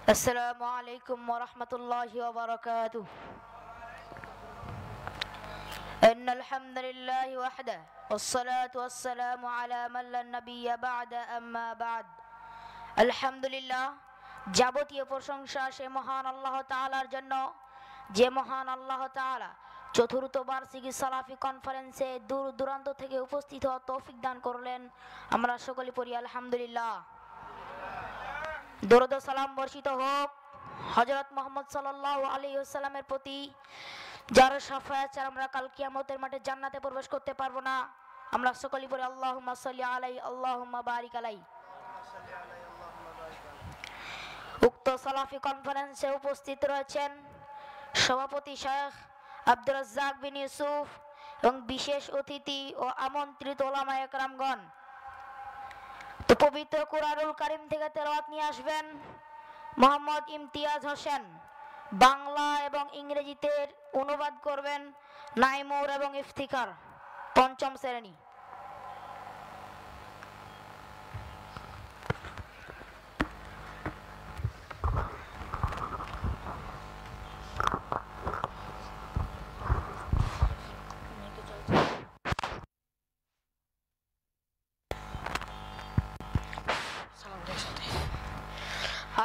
السلام عليكم ورحمة الله وبركاته. إن الحمد لله وحده والصلاة والسلام على من لا نبي بعد أما بعد. আলহামদুলিল্লাহ, যাবতীয় প্রশংসা সে মহান আল্লাহ তাআলার জন্য, যে মহান আল্লাহ তাআলা চতুর্থ বার্ষিকী সালাফি কনফারেন্সে দূর দূরান্ত থেকে উপস্থিত হওয়ার তৌফিক দান করলেন। আমরা সকলে পড়ি আলহামদুলিল্লাহ। দরুদ ও সালাম বর্ষিত হোক হযরত মুহাম্মদ সাল্লাল্লাহু আলাইহি ওয়াসাল্লামের প্রতি, যার শাফায়াত ছাড়া আমরা কাল কিয়ামতের মাঠে জান্নাতে প্রবেশ করতে পারবো না। আমরা সকলে পড়ি আল্লাহুম্মা সাল্লি আলাইহি আল্লাহুম্মা বারিক আলাইহি। উক্ত সালাফি কনফারেন্সে উপস্থিত রয়েছেন সভাপতি শেখ আব্দুর রাজ্জাক বিন ইউসুফ এবং বিশেষ অতিথি ও আমন্ত্রিত ওলামায়ে কেরামগণ। তো পবিত্র কুরআনুল কারীম থেকে তেলাওয়াত নিয়ে আসবেন মোহাম্মদ ইমতিয়াজ হোসেন। বাংলা এবং ইংরেজিতে অনুবাদ করবেন নাইমুর এবং ইফতিখার, পঞ্চম শ্রেণী।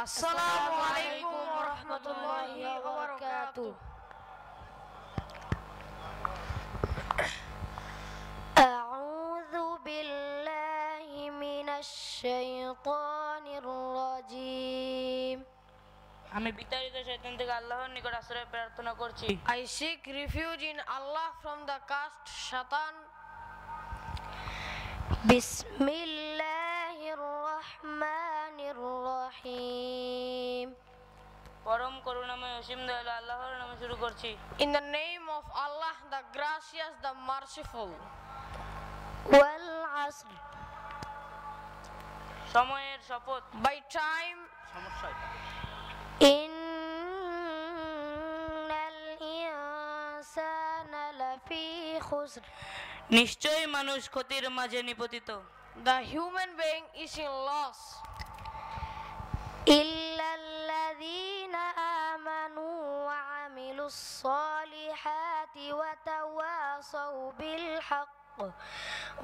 আসসালামু আলাইকুম ওয়া রাহমাতুল্লাহি ওয়া বারাকাতুহু। আউযু বিল্লাহি মিনাশ শাইতানির রাজীম। আমি বিতাড়িত শয়তান থেকে আল্লাহর নিকট আশ্রয় প্রার্থনা করছি। I seek refuge in Allah from the cursed Shaitan. বিসমিল্লাহির রহমানির রহিম। পরম করুণাময় অসীম দয়ালু আল্লাহর নামে শুরু করছি। In the name of Allah, the gracious, the merciful. ওয়াল আসর। সময়ের শপথ। By time, ইন্নাল ইনসানা লাফি খুসর। নিশ্চয়ই মানুষ ক্ষতির মাঝে নিপতিত। the human being is in loss. ইল্লাল্লাযীনা আমানু ওয়া আমিলুস সালিহাতি ওয়া তাওয়াসাউ বিল হক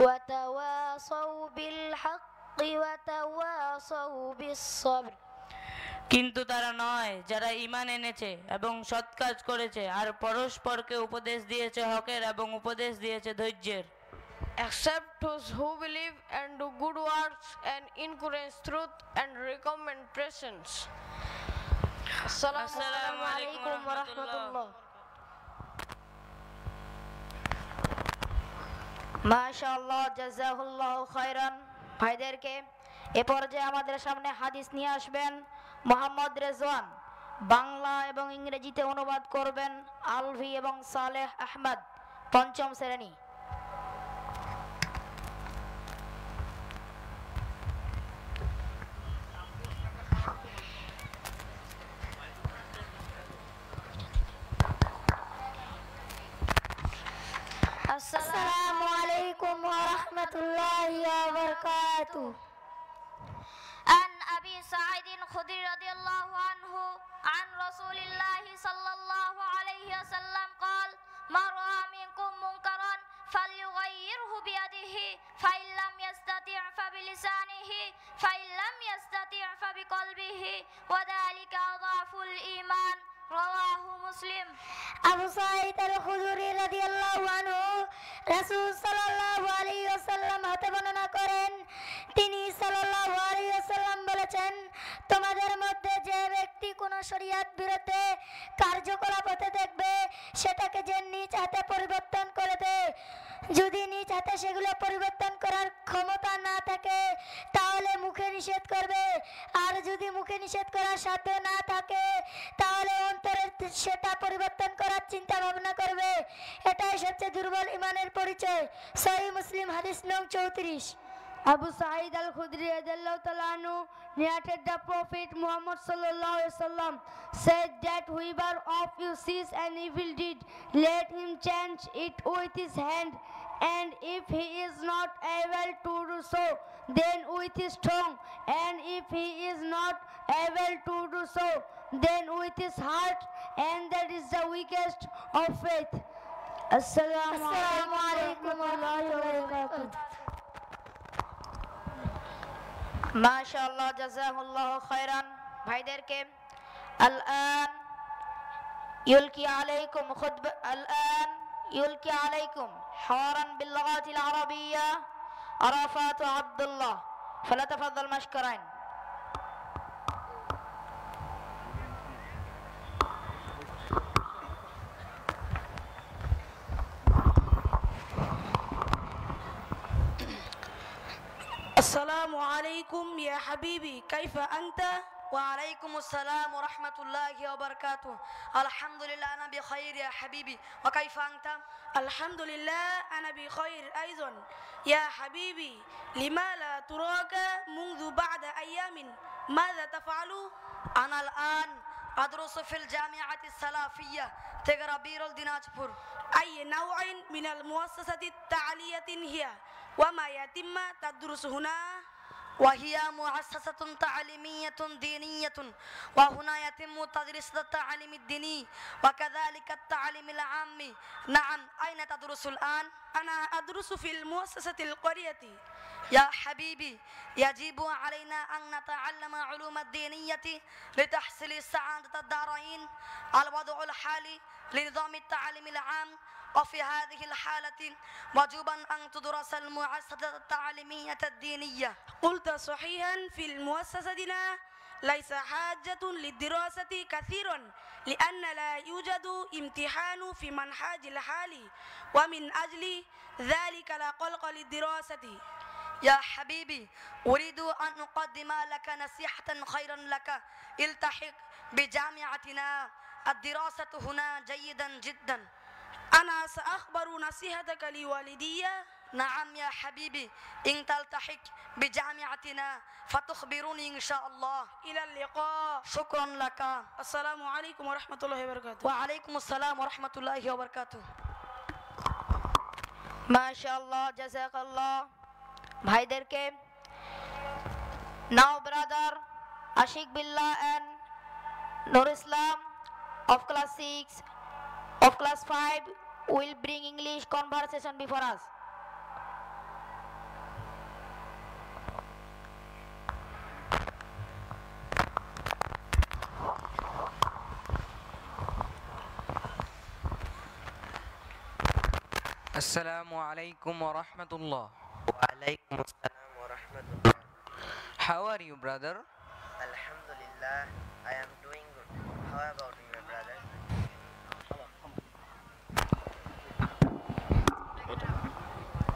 ওয়া তাওয়াসাউ বিল হক্কি ওয়া তাওয়াসাউ বিস সবর। কিন্তু তারা নয় যারা ঈমান এনেছে এবং সৎ কাজ করেছে আর পরস্পরকে উপদেশ দিয়েছে হকের এবং উপদেশ দিয়েছে ধৈর্যের। Except those who believe and do good works and encourage truth and recommend patience. আসসালামু আলাইকুম ওয়া রাহমাতুল্লাহ। মাশাআল্লাহ, জাযাকুল্লাহু খায়রান। ভাইদেরকে এ পর্যায়ে আমাদের সামনে হাদিস নিয়ে আসবেন মোহাম্মদ রেজওয়ান। বাংলা এবং ইংরেজিতে অনুবাদ করবেন আলভি এবং সালেহ আহমদ, পঞ্চম শ্রেণী। আসসালামু আলাইকুম ওয়া রাহমাতুল্লাহি ওয়া বারাকাতুহু। عن أبي سعيد الخدري رضي الله عنه عن رسول الله صلى الله عليه وسلم قال ما رأى منكم منكرا فليغيره بيده فإن لم يستطع فبلسانه فإن لم يستطع فبقلبه وذلك أضعف الإيمان رواه مسلم। আবু সাঈদ আল খুদরি রাদিয়াল্লাহু আনহু রাসূল সাল্লাল্লাহু আলাইহি ওয়াসাল্লাম হতে বর্ণনা করেন, তিনি সাল্লাল্লাহু আলাইহি ওয়াসাল্লাম বলেছেন, তোমাদের মধ্যে যে ব্যক্তি কোন শরীয়ত বিরুদ্ধে কার্যকলাপ হতে দেখবে সেটাকে যে নিজ হাতে পরিবর্তন করে দেয়। যদি নিজ হাতে সেগুলো পরিবর্তন করার ক্ষমতা না থাকে তাহলে মুখে নিষেধ করবে, আর যদি মুখে নিষেধ করার সাধ্য না থাকে তাহলে অন্তরে সেটা পরিবর্তন করার চিন্তা ভাবনা করবে। এটাই সবচেয়ে দুর্বল ঈমানের পরিচয়। সহিহ মুসলিম হাদিস নং 34। Abu Sa'id al-Khudri radhiyallahu ta'ala anhu narrated the Prophet Muhammad sallallahu alaihi wasallam said that whoever of you sees an evil deed, let him change it with his hand, and if he is not able to do so, then with his tongue, and if he is not able to do so, then with his heart, and that is the weakest of faith. Assalamu alaikum wa rahmatullahi wa barakatuh. মাশাআল্লাহ জাযাকাল্লাহু খায়রান ভাইদেরকে الآن يلقي عليكم خطبة الآن يلقي عليكم حوارا باللغات العربية عرفات عبد الله فليتفضل مشكورين. السلام عليكم يا حبيبي، كيف أنت؟ وعليكم السلام ورحمة الله وبركاته. الحمد لله أنا بخير يا حبيبي، وكيف أنت؟ الحمد لله أنا بخير أيضا. يا حبيبي، لما لا تراك منذ بعد أيام؟ ماذا تفعل؟ أنا الآن أدرس في الجامعة السلفية تغربير الديناجبور. أي نوع من المؤسسة التعليمية هي؟ وما يتم تدرس هنا؟ وهي مؤسسة تعليمية دينية، وهنا يتم تدريس التعليم الديني وكذلك التعليم العام. نعم، أين تدرس الآن؟ أنا أدرس في المؤسسة القرية. يا حبيبي، يجب علينا أن نتعلم علوم الدينية لتحصيل سعادة الدارين. الوضع الحالي لنظام التعليم العام، وفي هذه الحالة وجب أن تدرس المؤسسة التعليمية الدينية. قلت صحيحا، في المؤسستنا ليس حاجة للدراسة كثيرا، لأن لا يوجد امتحان في منهج الحالي، ومن أجل ذلك لا قلق للدراسة. يا حبيبي، أريد أن أقدم لك نصيحة خيرا لك. التحق بجامعتنا، الدراسة هنا جيدا جدا. أنا سأخبر نصيحتك لوالدي. نعم يا حبيبي، إن تلتحق بجامعتنا فتخبرني إن شاء الله. إلى اللقاء. شكرا لك. السلام عليكم ورحمة الله وبركاته. وعليكم السلام ورحمة الله وبركاته. মাশাআল্লাহ জাযাকাল্লাহ ভাইদেরকে now brother Ashik Billah and Nur Islam of class 6 of class 5 will bring English conversation before us. Assalamu alaikum wa rahmatullah. Wa alaikum assalam wa rahmatullah. How are you, brother? Alhamdulillah, I am doing good. How about you, my brother?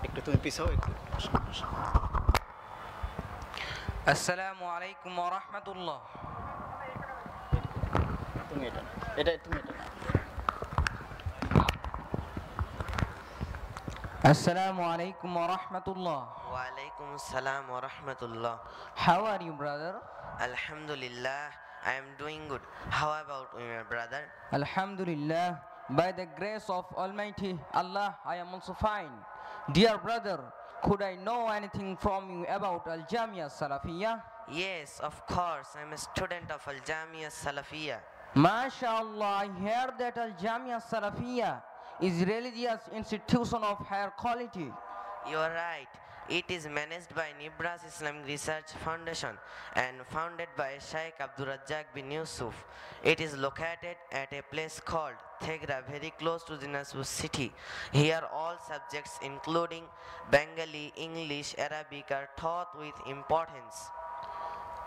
একটু তুমি পিছাও একটু। Assalamu alaikum wa rahmatullah. তুমি এটা এটা তুমি এটা Assalamu alaikum wa rahmatullah. Wa alaikum assalam wa rahmatullah. How are you, brother? Alhamdulillah, I am doing good. How about you, my brother? Alhamdulillah, by the grace of Almighty Allah, I am also fine. Dear brother, could I know anything from you about Al-Jamia Salafiyah? Yes, of course. I am a student of Al-Jamia Salafiyah. MashaAllah, I hear that Al-Jamia Salafiyah is religious institution of higher quality. You are right. It is managed by Nibras Islamic Research Foundation and founded by Sheikh Abdul Razzaq bin Yusuf. It is located at a place called Thegra, very close to Dinajpur city. Here all subjects including Bengali, English, Arabic are taught with importance.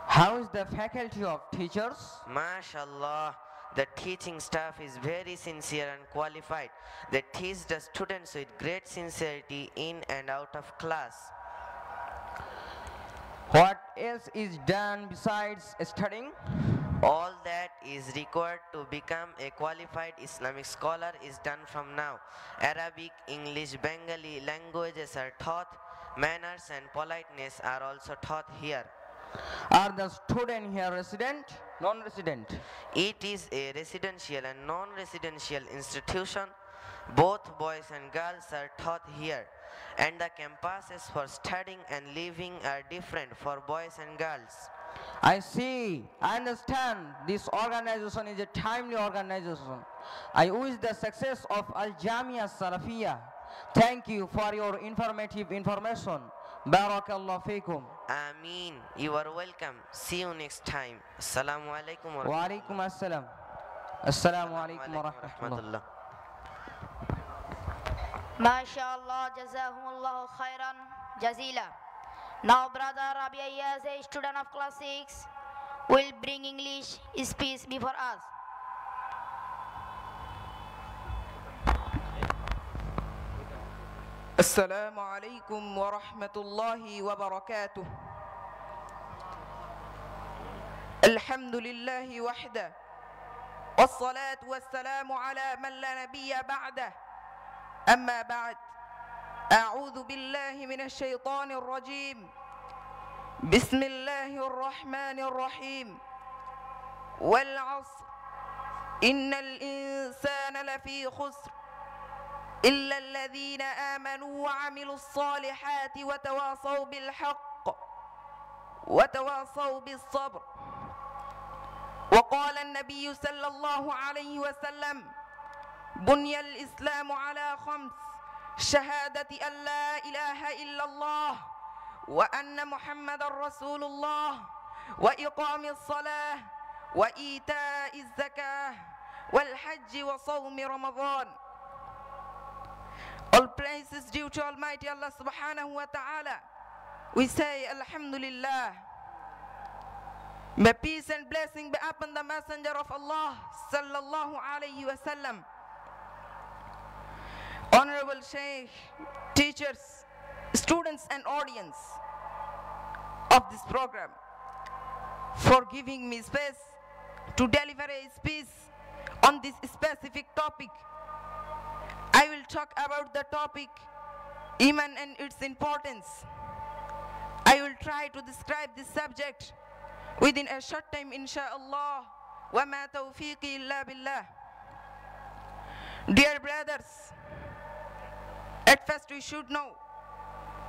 How is the faculty of teachers? MashaAllah, the teaching staff is very sincere and qualified. They teach the students with great sincerity in and out of class. What else is done besides studying? All that is required to become a qualified Islamic scholar is done from now. Arabic, English, Bengali languages are taught. Manners and politeness are also taught here. Are the students here resident, non-resident? It is a residential and non-residential institution. Both boys and girls are taught here. and the campuses for studying and living are different for boys and girls. I see, I understand this organization is a timely organization. I wish the success of Al Jamia Salafiyah. Thank you for your informative information. Barakallah feekum. Ameen. You are welcome. See you next time. Assalamu alaikum wa Wa alaikum assalam. Assalamu alaikum wa rahmatullah. rahmatullah. MashaAllah, Jazahumullahu khairan jazila. Now brother Rabi Ayaz, a student of class 6, will bring English speech before us. السلام عليكم ورحمة الله وبركاته. الحمد لله وحده والصلاة والسلام على من لا نبي بعده. أما بعد، أعوذ بالله من الشيطان الرجيم. بسم الله الرحمن الرحيم. والعصر إن الإنسان لفي خسر إلا الذين آمنوا وعملوا الصالحات وتواصوا بالحق وتواصوا بالصبر. وقال النبي صلى الله عليه وسلم: بني الإسلام على 5: شهادة أن لا إله إلا الله وأن محمد رسول الله وإقام الصلاة وإيتاء الزكاة والحج وصوم رمضان. All praise is due to Almighty Allah subhanahu wa ta'ala. We say Alhamdulillah. May peace and blessing be upon the Messenger of Allah sallallahu alayhi wa sallam. Honorable Shaykh, teachers, students and audience of this program, for giving me space to deliver a speech on this specific topic. I will talk about the topic Iman and its importance. I will try to describe this subject within a short time, insha'Allah. Wa ma tawfiqi illa billah. Dear brothers, at first we should know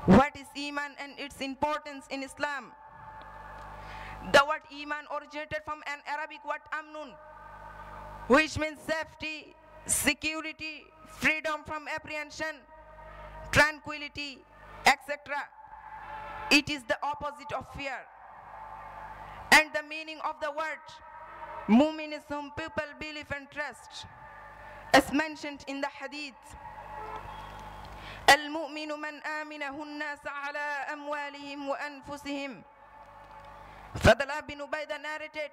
what is Iman and its importance in Islam. The word Iman originated from an Arabic word Amnun, which means safety, security, freedom from apprehension, tranquility, etc. It is the opposite of fear. And the meaning of the word Mu'min is whom people believe and trust, as mentioned in the hadith. المؤمن من آمنه الناس على أموالهم وأنفسهم. Fadl bin Ubaydah narrated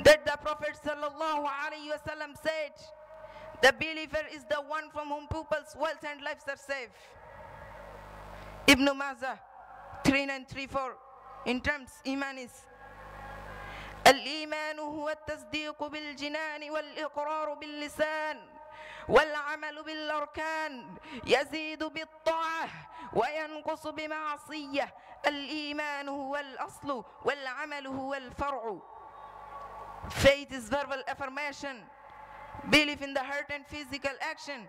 that the Prophet sallallahu alaihi wasallam said, the believer is the one from whom people's wealth and lives are safe. Ibn Majah 3934 in terms Iman is الإيمان هو التصديق بالجنان والإقرار باللسان والعمل بالأركان يزيد بالطاعة وينقص بمعصية. الإيمان هو الأصل والعمل هو الفرع. Faith is verbal affirmation, belief in the heart and physical action,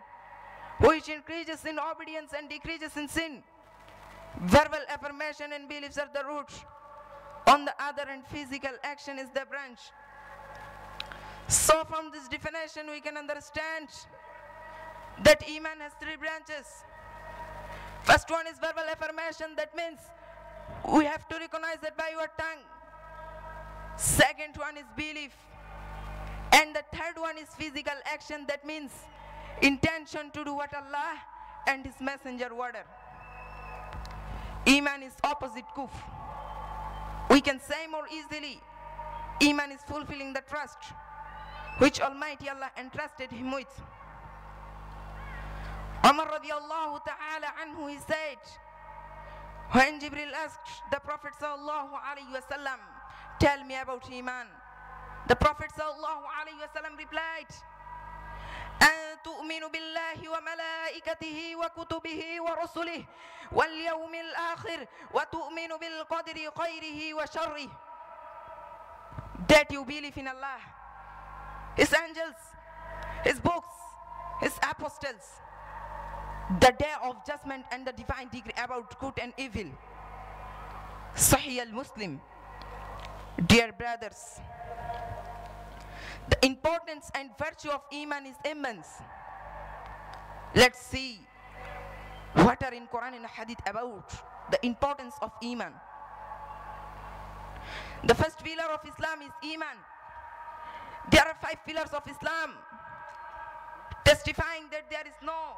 which increases in obedience and decreases in sin. Verbal affirmation and beliefs are the root. On the other hand, physical action is the branch. So from this definition we can understand that Iman has 3 branches. First one is verbal affirmation, that means we have to recognize it by your tongue. Second one is belief. And the third one is physical action, that means intention to do what Allah and His Messenger order. Iman is opposite kufr. We can say more easily, Iman is fulfilling the trust which Almighty Allah entrusted him with. Umar radiallahu ta'ala anhu, he said, when Jibril asked the Prophet sallallahu alayhi wasallam, tell me about Iman, the Prophet sallallahu alayhi wasallam replied, أن تؤمن بالله وملائكته وكتبه ورسله واليوم الآخر وتؤمن بالقدر خيره وشره. That you believe in Allah, His angels, His books, His apostles, the day of judgment and the divine decree about good and evil. Sahih al-Muslim. Dear brothers, the importance and virtue of Iman is immense. Let's see what are in Quran and Hadith about the importance of Iman. The first pillar of Islam is Iman. There are 5 pillars of Islam testifying that there is no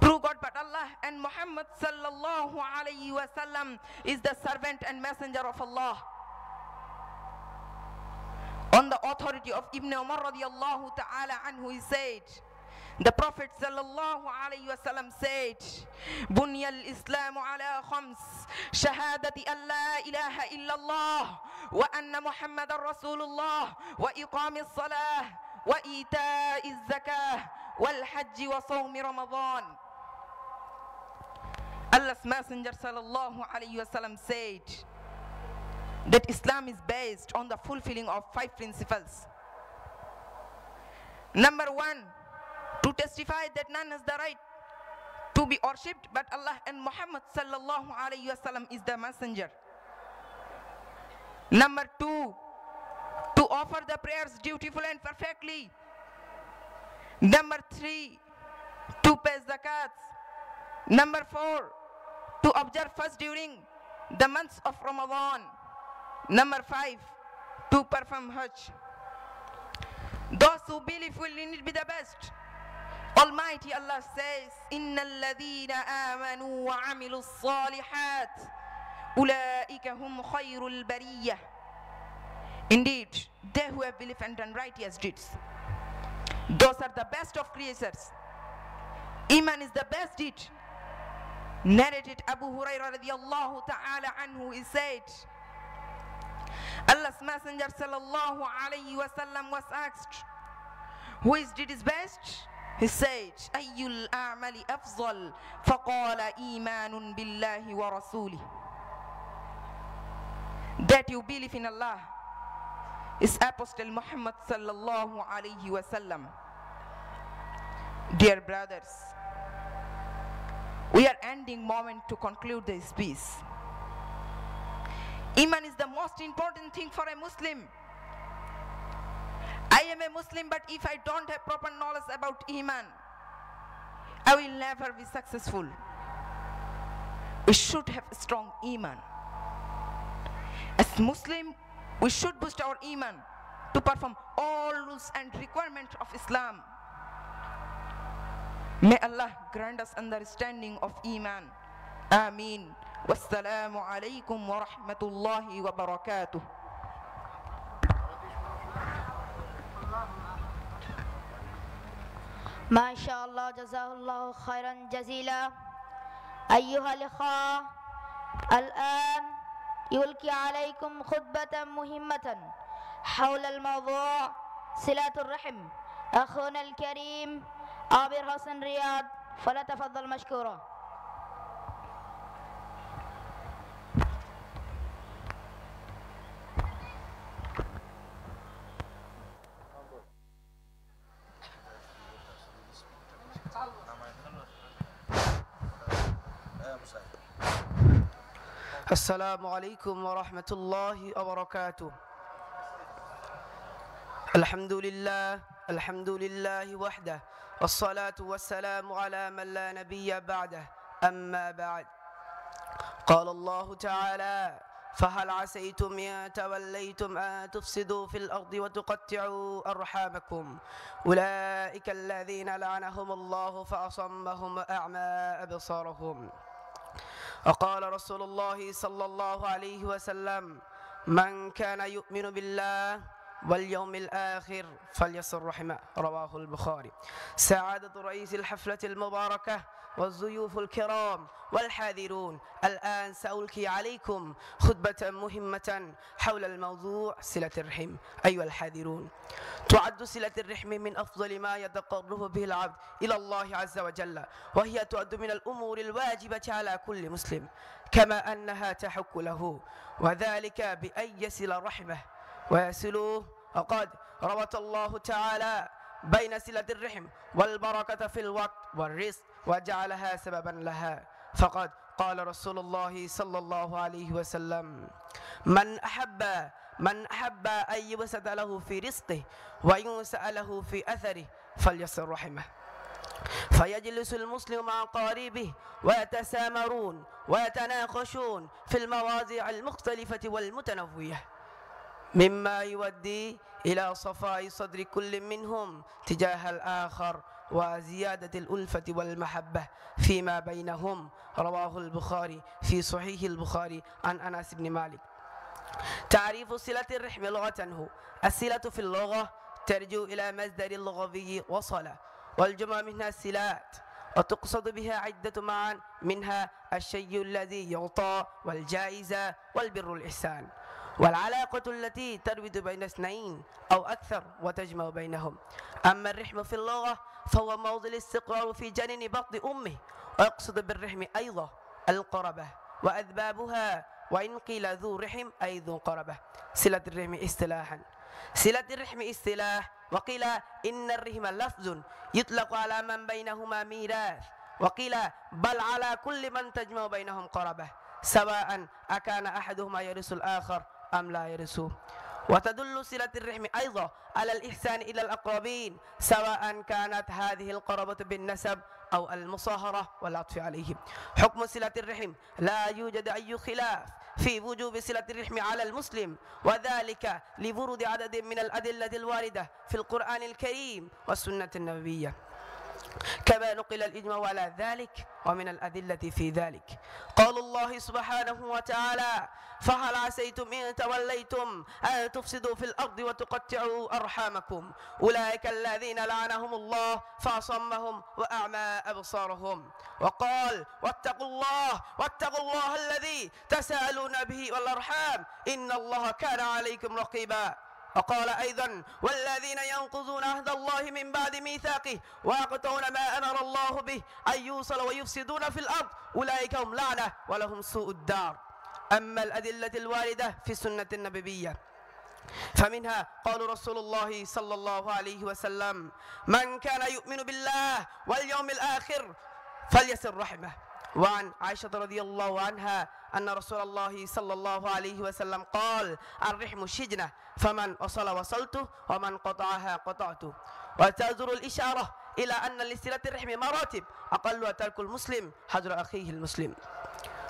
true God but Allah, and Muhammad sallallahu alayhi wa sallam is the servant and messenger of Allah. On the authority of Ibn Umar radiyallahu ta'ala anhu, he said, the Prophet sallallahu alayhi wa sallam said, Bunya al-Islamu ala khams, shahadati an la ilaha illallah, wa anna Muhammadan Rasulullah, wa iqami as-salah, wa ita'i az-zakah, wal hajji wa sawmi Ramadan. Allah's Messenger sallallahu alayhi wa sallam said that Islam is based on the fulfilling of 5 principles. Number 1, to testify that none has the right to be worshipped but Allah, and Muhammad sallallahu alayhi wa sallam is the messenger. Number 2, to offer the prayers dutifully and perfectly. Number 3, to pay zakats. Number 4, to observe fast during the months of Ramadan. Number 5, to perform Hajj. Those who believe will indeed be the best. Almighty Allah says, Inna alladhina amanu wa amilu salihat, ulaika hum khayrul bariyah. Indeed, they who have believed and done righteous deeds, those are the best of creatures. Iman is the best deed. Narrated Abu Hurairah radiyallahu ta'ala anhu, he said, Allah's Messenger sallallahu alayhi wa sallam was asked, whose deed is best? He said, Ayyul a'mali afzal? Faqala imanun billahi wa rasulih. That you believe in Allah is Apostle Muhammad sallallahu alayhi wa sallam. Dear brothers, we are ending moment to conclude this speech. Iman is the most important thing for a Muslim. I am a Muslim, but if I don't have proper knowledge about Iman, I will never be successful. We should have a strong Iman. As Muslim, we should boost our Iman to perform all rules and requirements of Islam. May Allah grant us understanding of Iman. Ameen. Wassalamu alaikum wa rahmatullahi wa barakatuh. ما شاء الله جزاه الله خيرا جزيلا. أيها الأخوة، الآن يلقي عليكم خطبة مهمة حول الموضوع صلة الرحم أخونا الكريم عابر حسن رياض، فليتفضل مشكورا. السلام عليكم ورحمة الله وبركاته. الحمد لله وحده، والصلاة والسلام على من لا نبي بعده، أما بعد. قال الله تعالى: فهل عسيتم إن توليتم أن تفسدوا في الأرض وتقطعوا أرحامكم أولئك الذين لعنهم الله فأصمهم وأعمى أبصارهم. وقال رسول الله صلى الله عليه وسلم: من كان يؤمن بالله واليوم الآخر فليصل رحمه، رواه البخاري. سعادة رئيس الحفلة المباركة والضيوف الكرام والحاضرون، الآن سألقي عليكم خطبة مهمة حول الموضوع صلة الرحم. أيها الحاضرون، تعد صلة الرحم من أفضل ما يتقرب به العبد إلى الله عز وجل، وهي تعد من الأمور الواجبة على كل مسلم، كما أنها تحق له، وذلك بأن يصل رحمه ويصلوه. وقد ربط الله تعالى بين صلة الرحم والبركة في الوقت والرزق وجعلها سببا لها. فقد قال رسول الله صلى الله عليه وسلم: من أحب أن يبسط له في رزقه وينسأ له في أثره فليصل رحمه. فيجلس المسلم مع قاربه ويتسامرون ويتناقشون في المواضيع المختلفة والمتنوعة، مما يؤدي إلى صفاء صدر كل منهم تجاه الآخر وزيادة الألفة والمحبة فيما بينهم. رواه البخاري في صحيح البخاري عن أنس بن مالك. تعريف صلة الرحم لغة: الصلة في اللغة ترجع إلى مصدر اللغوي وصل، والجمع منها الصلات، وتقصد بها عدة معان، منها الشيء الذي يعطى والجائزة والبر الإحسان، والعلاقة التي تربط بين اثنين أو أكثر وتجمع بينهم. أما الرحم في اللغة فهو موضع الاستقرار في جنين بطن أمه، ويقصد بالرحم أيضا القربة وأذبابها، وإن قيل ذو رحم أي ذو قربة. صلة الرحم اصطلاحا: صلة الرحم اصطلاح، وقيل إن الرحم لفظ يطلق على من بينهما ميراث، وقيل بل على كل من تجمع بينهم قربة، سواء أكان أحدهما يرث الآخر أم لا يرثه. وتدل صلة الرحم أيضا على الإحسان إلى الأقربين، سواء كانت هذه القرابة بالنسب أو المصاهرة والعطف عليهم. حكم صلة الرحم: لا يوجد أي خلاف في وجوب صلة الرحم على المسلم، وذلك لورود عدد من الأدلة الواردة في القرآن الكريم والسنة النبوية، كما نقل الإجماع على ذلك ومن الأدلة في ذلك. قال الله سبحانه وتعالى: فهل عسيتم إن توليتم أن تفسدوا في الأرض وتقطعوا أرحامكم أولئك الذين لعنهم الله فأصمهم وأعمى أبصارهم. وقال: واتقوا الله الذي تساءلون به والأرحام إن الله كان عليكم رقيبا. وقال أيضا: والذين ينقضون عهد الله من بعد ميثاقه ويقطعون ما أمر الله به أن يوصل ويفسدون في الأرض أولئك هم لعنة ولهم سوء الدار. أما الأدلة الواردة في السنة النبوية فمنها قال رسول الله صلى الله عليه وسلم: من كان يؤمن بالله واليوم الآخر فليصل رحمه. وعن عائشة رضي الله عنها أن رسول الله صلى الله عليه وسلم قال: الرحم شجنة، فمن وصل وصلته ومن قطعها قطعته. وتزر الإشارة إلى أن لصلة الرحم مراتب، أقلها ترك المسلم حجر أخيه المسلم.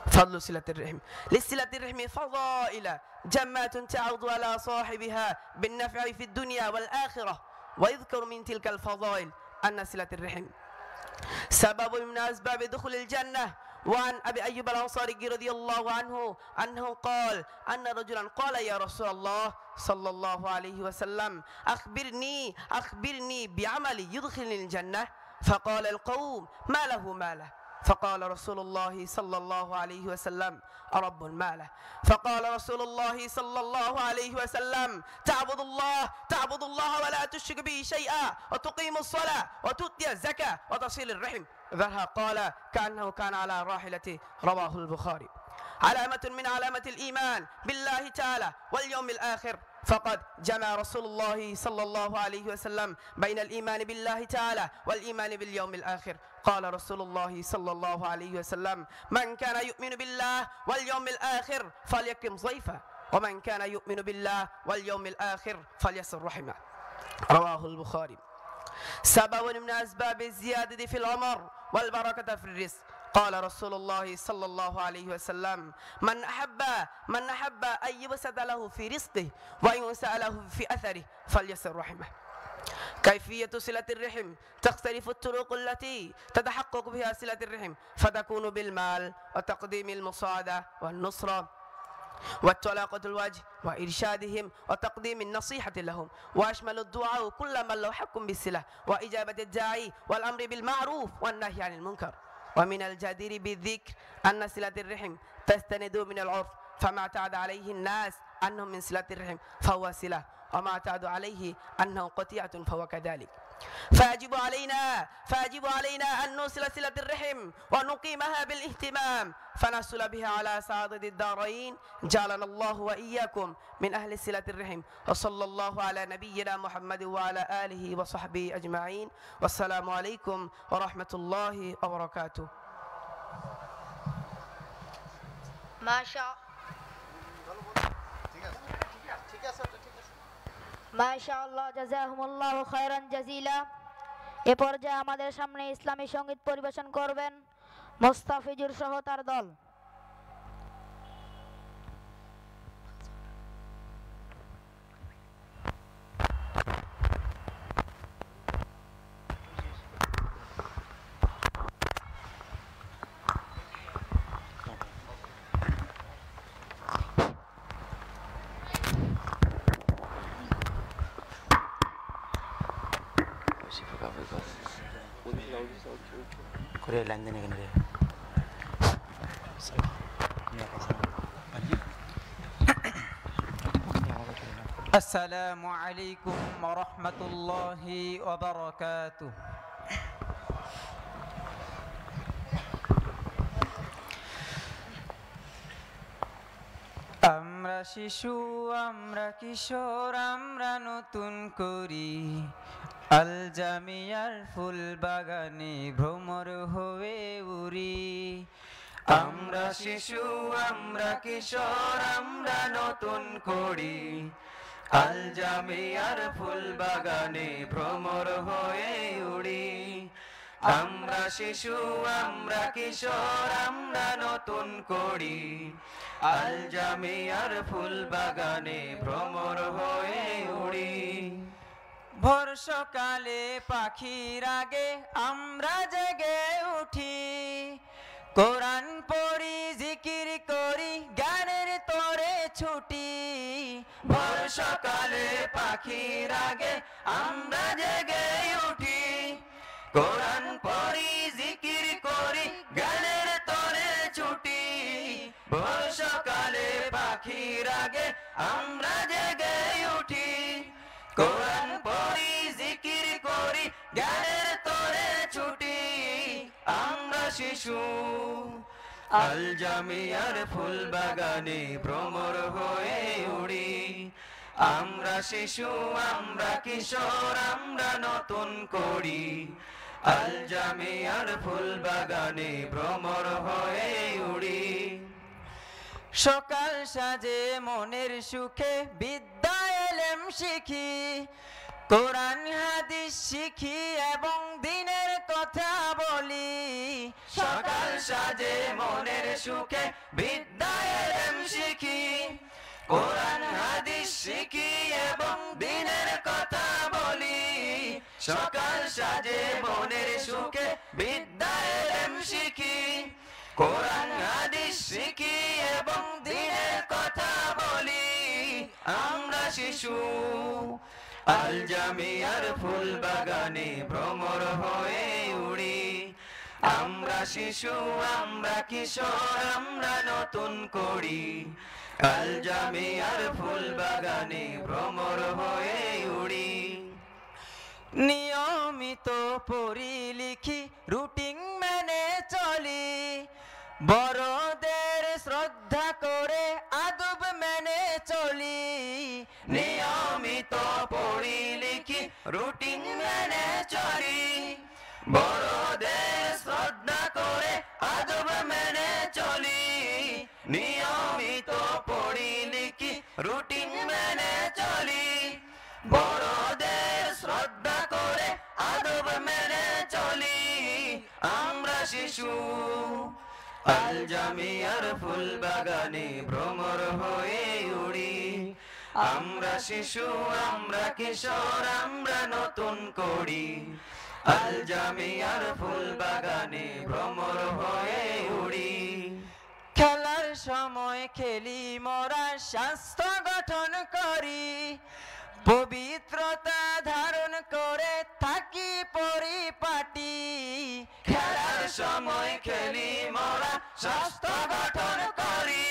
فضل صلة الرحم: لصلة الرحم فضائل جمات تعود على صاحبها بالنفع في الدنيا والآخرة. ويذكر من تلك الفضائل أن صلة الرحم سبب من أسباب دخول الجنة. وعن أبي أيوب الأنصاري رضي الله عنه أنه قال أن رجلا قال: يا رسول الله صلى الله عليه وسلم أخبرني بعمل يدخلني الجنة. فقال القوم: ما له؟ فقال رسول الله صلى الله عليه وسلم: رب ماله. فقال رسول الله صلى الله عليه وسلم: تعبد الله ولا تشرك به شيئا، وتقيم الصلاة وتؤتي الزكاة وتصل الرحم. ذرها قال كأنه كان على راحلته. رواه البخاري. علامة من علامة الإيمان بالله تعالى واليوم الآخر، فقد جمع رسول الله صلى الله عليه وسلم بين الإيمان بالله تعالى والإيمان باليوم الآخر. قال رسول الله صلى الله عليه وسلم: من كان يؤمن بالله واليوم الآخر فليكرم ضيفه، ومن كان يؤمن بالله واليوم الآخر فليصل رحمه. رواه البخاري. سبب من أسباب الزيادة في العمر والبركة في الرزق. قال رسول الله صلى الله عليه وسلم: من أحب أن يبسط له في رزقه وينسأ له في أثره فليصل رحمه. كيفية صلة الرحم: تختلف الطرق التي تتحقق بها صلة الرحم، فتكون بالمال وتقديم المساعدة والنصرة وطلاقة الوجه وإرشادهم وتقديم النصيحة لهم، وأشمل الدعاء كل من له حق بالصلة وإجابة الداعي والأمر بالمعروف والنهي عن المنكر. ومن الجدير بالذكر أن صلة الرحم تستند من العرف، فما اعتاد عليه الناس أنه من صلة الرحم فهو صلة، وما اعتاد عليه أنه قطيعة فهو كذلك. فيجب علينا أن نوصل صلة الرحم ونقيمها بالاهتمام فنحصل بها على سعادة الدارين. جعلنا الله وإياكم من أهل صلة الرحم. وصلى الله على نبينا محمد وعلى آله وصحبه أجمعين. والسلام عليكم ورحمة الله وبركاته. মাশাআল্লাহ, জাযাকুমুল্লাহু খায়রান জাযীলা। এ পর্যায়ে আমাদের সামনে ইসলামী সঙ্গীত পরিবেশন করবেন মোস্তাফিজুর সহ তার দল। Korea London kan dia. Assalamualaikum warahmatullahi wabarakatuh. আমরা শিশু, আমরা কিশোর, আমরা নতুন করি আল জামিয়ার ফুল বাগানে ভ্রমর হয়ে উড়ি। আমরা শিশু, আমরা কিশোর, আমরা নতুন করি আল জামিয়ার ফুল বাগানে ভ্রমর হয়ে উড়ি। আমরা শিশু, আমরা কিশোর, আমরা নতুন করি আল জামিয়ার ফুল বাগানে ভ্রমর হয়ে উড়ি। ভোর সকালে পাখির আগে আমরা জেগে উঠি, কোরআন পড়ি, জিকির করি, গানের তোরে ছুটি। ভোর সকালে পাখির আগে আমরা জেগে উঠি, কোরআন পড়ি, জিকির করি, গানের তোরে ছুটি। ভোর সকালে পাখির আগে আমরা জেগে উঠি, কোরআন পড়ি, জিকির করি, জ্ঞানের তোরে ছুটি। আমরা শিশু, আল জামিয়ার ফুল বাগানে ভ্রমর হয়ে উড়ি। আমরা শিশু, আমরা কিশোর, আমরা নতুন করি আল জামিয়ার ফুল বাগানে ভ্রমর হয়ে উড়ি। সকাল সাজে মনের সুখে বিদ্যা এলেম শিখি, কোরআন হাদিস শিখি এবং দিনের কথা বলি। সকাল সাজে মনের সুখে বিদ্যা এলেম শিখি, কোরআন হাদিস শিখি এবং দিনের কথা বলি। সকাল সাজে মনের সুখে বিদ্যা এলেম শিখি, কোরআন হাদিস শিখি এবং দিনের কথা বলি। আমরা শিশু, আল জামিয়ার ফুল বাগানে ভ্রমর হয়ে উড়ি। আমরা শিশু, আমরা কিশোর, আমরা নতুন করি আল জামিয়ার ফুল বাগানে ভ্রমর হয়ে উড়ি। নিয়মিত পড়ি লিখি, রুটিন মেনে চলি, বড়দের শ্রদ্ধা করে আদব মেনে চলি। নিয়মিত পড়ি লিখি, রুটিন মেনে চলি, বড়দের শ্রদ্ধা করে আদব মেনে চলি। নিয়মিত পড়ি লিখি, রুটিন মেনে চলি, বড়দের শ্রদ্ধা করে আদব মেনে চলি। আমরা শিশু, আল জামিয়ার ফুল বাগানে ভ্রমর হয়ে উড়ি। আমরা শিশু, আমরা কিশোর, আমরা নতুন করি আল জামিয়ার ফুল বাগানে ভ্রমর হয়ে উড়ি। খেলার সময় খেলি মোরা, স্বাস্থ্য গঠন করি, পবিত্রতা ধারণ করে থাকি পরিপাটি। খেলার সময় খেলি মোরা, স্বাস্থ্য গঠন করি,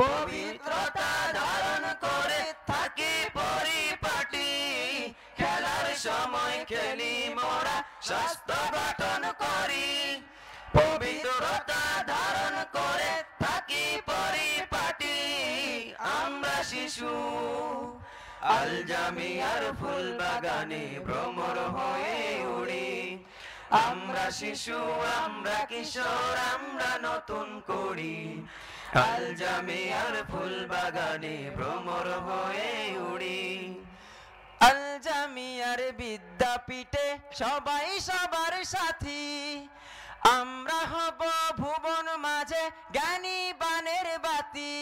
পবিত্রতা ধারণ করে থাকি পরিপাটি। খেলার সময় খেলি স্বাস্থ্য গঠন করি পবিত্রতা ধারণ করে থাকি পরিপাটি আমরা শিশু আল জামিয়ার ফুল বাগানে ভ্রমর হয়ে উড়ি আমরা শিশু আমরা কিশোর আমরা নতুন করি আল জামিয়ার ফুল বাগানে ভ্রমর হয়ে উড়ি আল জামিয়ার বিদ্যাপীঠে সবাই সবার সাথী আমরা হব ভুবন মাঝে জ্ঞানী বানের বাতি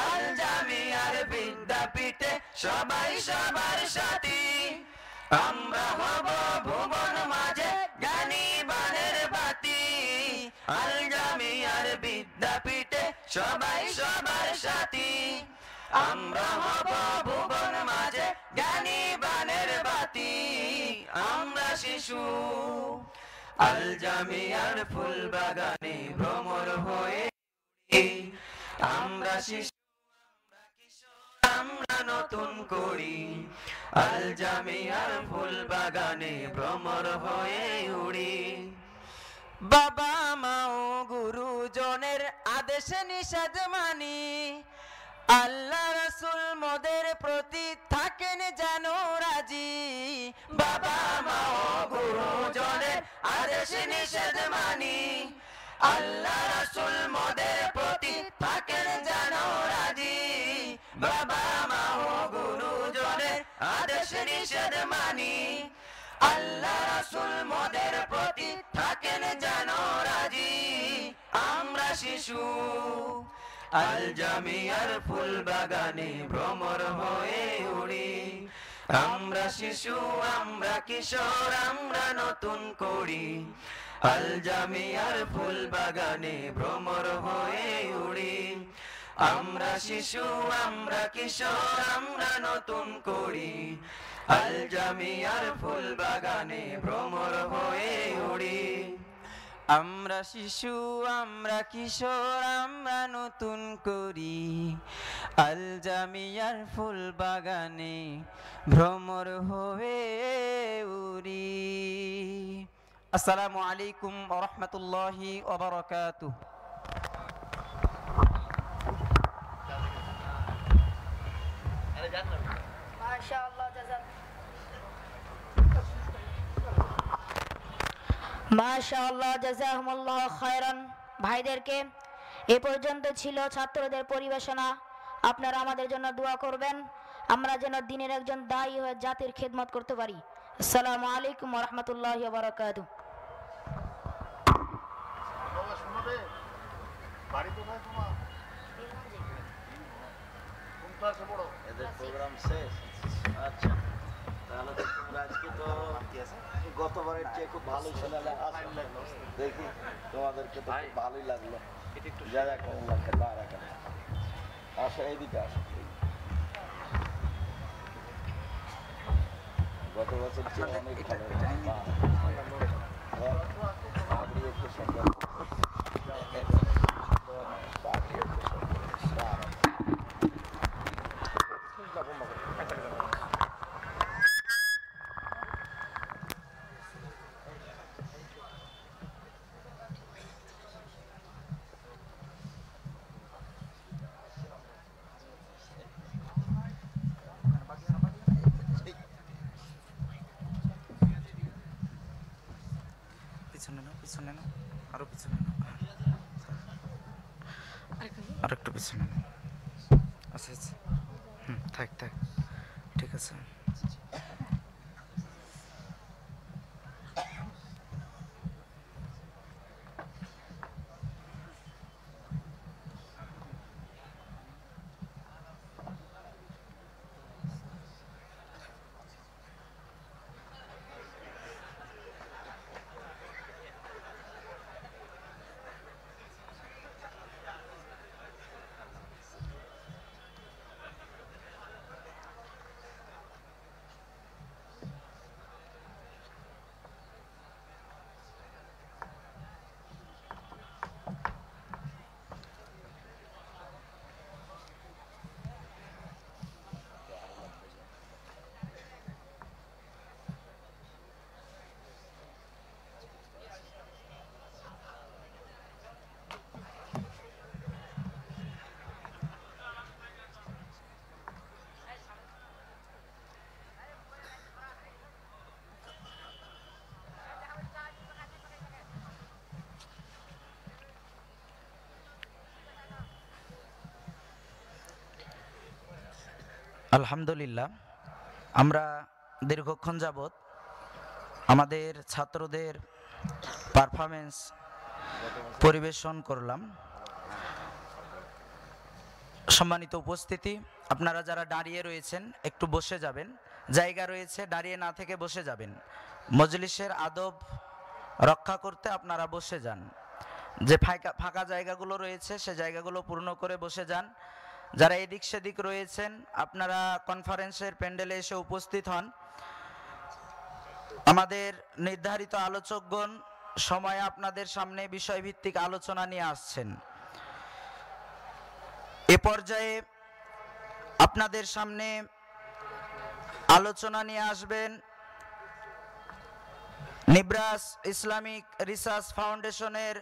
আল জামিয়ার বিদ্যাপীঠে সবাই সবার সাথী আমরা হব ভুবন মাঝে জ্ঞানী বানের বাতি আল জামিয়ার বিদ্যাপীঠে সবাই সবার সাথী আমরা হব ভুবন মাঝে জ্ঞানী বানের বাতি আমরা শিশু আল জামিয়ার ফুল বাগানে ভ্রমর হয়ে আমরা শিশু আমরা নতুন করি আল জামিয়ার ফুল বাগানে ভ্রমর হয়ে উড়ি বাবা মা ও গুরুজনের আদেশ নিষেধ মানি আল্লাহ রাসূল মোদের প্রতি থাকেন যেন রাজি বাবা মা ও গুরুজনের আদেশ নিষেধ মানি আল্লাহ রাসূল মোদের প্রতি থাকেন যেন রাজি বাবা মা ও গুরুজনের আদেশ নিষেধ মানি আল্লাহ রাসূল মোদের প্রতি থাকেন যেন রাজি আমরা শিশু আল জামিয়ার ফুল বাগানে ভ্রমর হয়ে উড়ি আমরা শিশু আমরা কিশোর আমরা নতুন করি আল জামিয়ার ফুল বাগানে ভ্রমর হয়ে উড়ি আমরা শিশু আমরা কিশোর আমরা নতুন করি আল জামিয়ার ফুল বাগানে ভ্রমর হয়ে উড়ি আমরা শিশু আমরা কিশোর আমরা নতুন করি আল জামিয়ার ফুল বাগানে ভ্রমর হয়ে উড়ি আসসালামু আলাইকুম ওয়া রাহমাতুল্লাহি ওয়া বারাকাতুহু মাশাআল্লাহ মাশাআল্লাহ জাযাকুমুল্লাহ খায়রান। ভাইদেরকে এ পর্যন্ত ছিল ছাত্রদের পরিবেশনা। আপনারা আমাদের জন্য দোয়া করবেন, আমরা যেন দিনের একজন দায়ী হয়ে জাতির খেদমত করতে পারি। আসসালামু আলাইকুম ওয়া রাহমাতুল্লাহি ওয়া বারাকাতুহু। এদের প্রোগ্রাম শেষ। আচ্ছা, তাহলে তো তোমরা আজকে তো গতবারের চেয়ে খুব ভালোই শোনালে। দেখি তোমাদেরকে তো খুব ভালোই লাগলো। আসো এইদিকে আসো। গত বছর চেয়ে অনেক ভালো একটু সুন্দর পিছনে নাও, আরো পিছনে নাও, আর একটু পিছনে নাও। আচ্ছা আচ্ছা, থাক থাক, ঠিক আছে। আলহামদুলিল্লাহ, আমরা দীর্ঘক্ষণ যাবৎ আমাদের ছাত্রদের পারফরমেন্স পরিবেশন করলাম। সম্মানিত উপস্থিতি, আপনারা যারা দাঁড়িয়ে রয়েছেন একটু বসে যাবেন, জায়গা রয়েছে দাঁড়িয়ে না থেকে বসে যাবেন। মজলিসের আদব রক্ষা করতে আপনারা বসে যান। যে ফাঁকা জায়গাগুলো রয়েছে সে জায়গাগুলো পূর্ণ করে বসে যান। যারা এদিক সেদিক রয়েছেন আপনারা কনফারেন্সের প্যান্ডেলে এসে উপস্থিত হন। আমাদের নির্ধারিত আলোচকগণ সময়ে আপনাদের সামনে বিষয়ভিত্তিক আলোচনা নিয়ে আসছেন। এ পর্যায়ে আপনাদের সামনে আলোচনা নিয়ে আসবেন নিব্রাস ইসলামিক রিসার্চ ফাউন্ডেশনের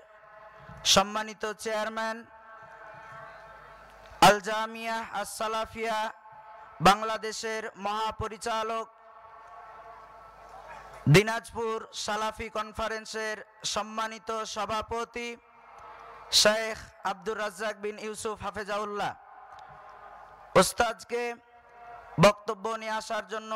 সম্মানিত চেয়ারম্যান, আল জামিয়া আস সালাফিয়া বাংলাদেশের মহাপরিচালক, দিনাজপুর সালাফি কনফারেন্সের সম্মানিত সভাপতি শেখ আব্দুর রাজ্জাক বিন ইউসুফ হাফেজাউল্লাহ। ওস্তাদকে বক্তব্য নিয়ে আসার জন্য